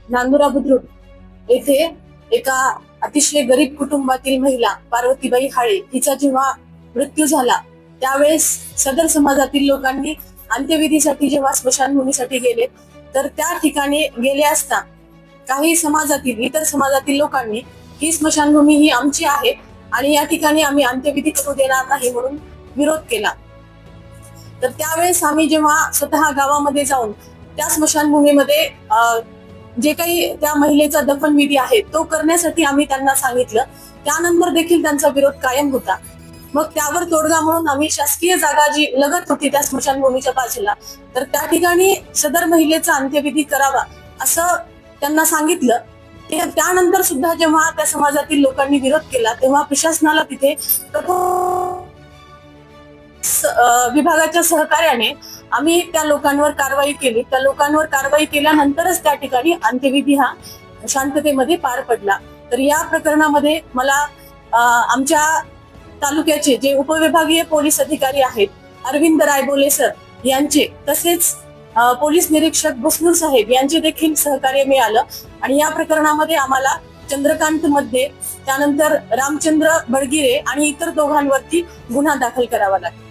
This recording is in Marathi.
नांदुरा बुद्रुक येथे एका अतिशय गरीब कुटुंबातील महिला पार्वतीबाई हाळे हिचा जेव्हा मृत्यू झाला त्यावेळेस सदर समाजातील लोकांनी अंत्यविधीसाठी जेव्हा स्मशानभूमीसाठी गेले तर त्या ठिकाणी गेले असता काही समाजातील इतर समाजातील लोकांनी ही स्मशानभूमी ही आमची आहे आणि या ठिकाणी आम्ही अंत्यविधी करू देणार नाही म्हणून विरोध केला। तर त्यावेळेस आम्ही जेव्हा स्वतः गावामध्ये जाऊन त्या स्मशानभूमीमध्ये जे काही त्या महिलेचा दफनविधी आहे तो करण्यासाठी आम्ही त्यांना सांगितलं, त्यानंतर देखील त्यांचा विरोध कायम होता। मग त्यावर तोडगा म्हणून आम्ही शासकीय जागा जी लगत होती त्या स्मशानभूमीच्या बाजूला तर त्या ठिकाणी सदर महिलेचा अंत्यविधी करावा असं त्यांना सांगितलं। त्यानंतर सुद्धा जेव्हा त्या समाजातील लोकांनी विरोध केला तेव्हा प्रशासनाला तिथे विभागाच्या सहकार्याने आम्ही त्या लोकांवर कारवाई केली। त्या लोकांवर कारवाई केल्यानंतरच त्या ठिकाणी अंत्यविधी हा शांततेमध्ये पार पडला। तर या प्रकरणामध्ये मला आमच्या तालुक्याचे जे उपविभागीय पोलीस अधिकारी आहेत अरविंद रायबोले सर यांचे तसेच पोलीस निरीक्षक भुसनूर साहेब यांचे देखील सहकार्य मिळालं आणि या प्रकरणामध्ये आम्हाला चंद्रकांत मध्ये त्यानंतर रामचंद्र बडगिरे आणि इतर दोघांवरती गुन्हा दाखल करावा लागला।